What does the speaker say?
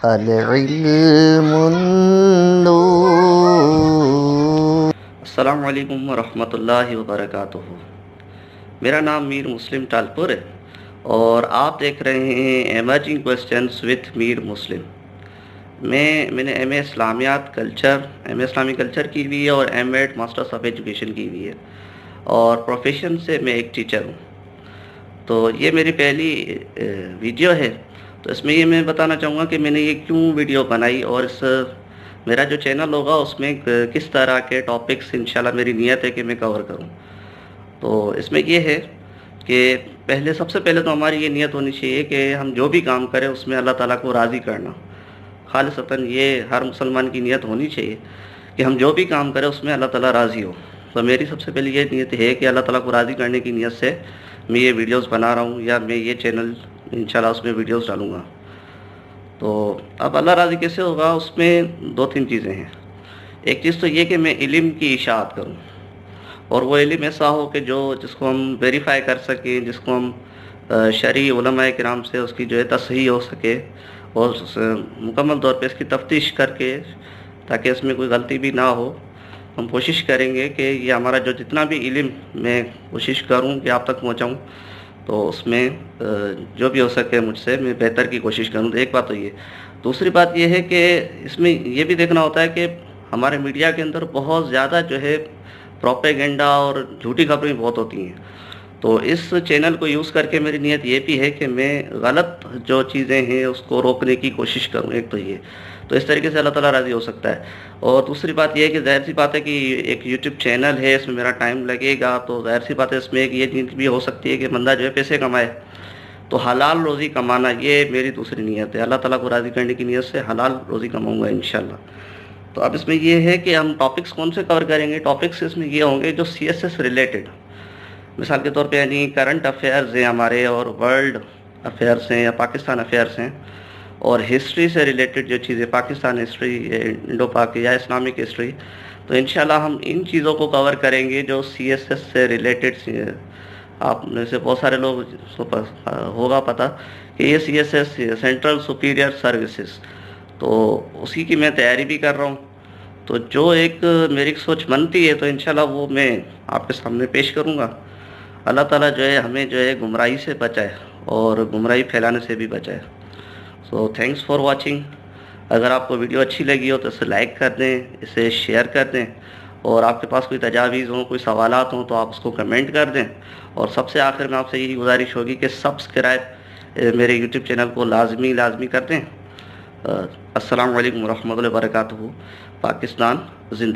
العلم النور۔ السلام علیکم ورحمۃ اللہ وبرکاتہ۔ میرا نام میر مسلم ٹالپور ہے اور آپ دیکھ رہے ہیں emerging questions with Mir Muslim. میں نے ایم اے اسلامیات کلچر اسلامی کلچر کی ہوئی ہے اور M Ed masters of education کی ہوئی ہے، اور پروفیشن سے میں ایک ٹیچر ہوں۔ تو یہ میری پہلی ویڈیو ہے، تو اس میں یہ میں بتانا چاہوں گا کہ میں نے یہ کیوں ویڈیو بنائی، اور میرا جو چینل ہوگا اس میں کس طرح کے ٹاپکس انشاءاللہ میری نیت ہے کہ میں کور کروں۔ تو اس میں یہ ہے کہ سب سے پہلے تو ہماری یہ نیت ہونی چاہیے کہ ہم جو بھی کام کریں اس میں اللہ تعالیٰ کو راضی کرنا، خالصتاً یہ ہر مسلمان کی نیت ہونی چاہیے کہ ہم جو بھی کام کریں اس میں اللہ تعالیٰ راضی ہو۔ تو میری سب سے پہلے یہ نیت ہے کہ اللہ تعالیٰ کو راضی کرنے کی نیت سے میں یہ ویڈیوز بنا رہا ہوں، یا میں یہ چینل انشاءاللہ اس میں ویڈیوز ڈالوں گا۔ تو اب اللہ راضی کیسے ہوگا، اس میں 2-3 چیزیں ہیں۔ ایک چیز تو یہ کہ میں علم کی اشاعت کروں، اور وہ علم ایسا ہو کہ جس کو ہم ویریفائی کر سکیں، جس کو ہم شرعی علماء کرام سے اس کی تصحیح ہو سکے، اور مکمل طور پہ اس کی تفتیش کر کے، تاکہ اس میں کوئی غلطی بھی نہ ہو۔ ہم کوشش کریں گے کہ یہ ہمارا جتنا بھی علم میں کوشش کروں کہ آپ تک پہنچاؤں، تو اس میں جو بھی ہو سکے مجھ سے میں بہتر کی کوشش کروں۔ تو ایک بات تو یہ۔ دوسری بات یہ ہے کہ اس میں یہ بھی دیکھنا ہوتا ہے کہ ہمارے میڈیا کے اندر بہت زیادہ پروپیگنڈا اور جھوٹی خبریں بہت ہوتی ہیں۔ تو اس چینل کو یوز کر کے میری نیت یہ بھی ہے کہ میں غلط جو چیزیں ہیں اس کو روکنے کی کوشش کروں۔ ایک تو یہ، تو اس طریقے سے اللہ تعالیٰ راضی ہو سکتا ہے۔ اور دوسری بات یہ ہے کہ ظاہر سی بات ہے کہ ایک یوٹیوب چینل ہے، اس میں میرا ٹائم لگے گا، تو ظاہر سی بات ہے اس میں ایک یہ نیت بھی ہو سکتی ہے کہ بندہ پیسے کمائے، تو حلال روزی کمانا، یہ میری دوسری نیت ہے۔ اللہ تعالیٰ کو راضی کرنے کی نیت سے حلال روزی کماؤں گا انشاءاللہ۔ تو اب اس میں یہ ہے کہ ہم ٹاپکس کون سے کور کریں گے۔ ٹاپکس اس میں یہ ہوں گے جو سی ایس ایس ریلیٹڈ، مثال کے طور پہ یعنی کرنٹ افیئرز ہیں ہمارے، اور ورلڈ افیئرس ہیں یا پاکستان افیئرس ہیں، اور ہسٹری سے ریلیٹڈ جو چیزیں، پاکستان ہسٹری، انڈو پاک یا اسلامک ہسٹری، تو انشاءاللہ ہم ان چیزوں کو کور کریں گے جو سی ایس ایس سے ریلیٹڈ۔ آپ میں سے بہت سارے لوگ ہوگا پتہ کہ یہ C S S central superior services, تو اسی کی میں تیاری بھی کر رہا ہوں۔ تو جو ایک میری سوچ بنتی ہے تو انشاءاللہ وہ میں آپ کے سامنے پیش کروں گا۔ اللہ تعالیٰ ہمیں گمراہی سے بچائے اور گمراہی پھیلانے سے بھی بچائے۔ سو تھینکس فار واچنگ۔ اگر آپ کو ویڈیو اچھی لگی ہو تو اسے لائک کر دیں، اسے شیئر کر دیں، اور آپ کے پاس کوئی تجاویز ہوں، کوئی سوالات ہوں تو آپ اس کو کمنٹ کر دیں۔ اور سب سے آخر میں آپ سے یہی گزارش ہوگی کہ سبسکرائب میرے یوٹیوب چینل کو لازمی کر دیں۔ السلام علیکم ورحمۃ اللہ وبرکاتہ۔ پاکستان زندہ۔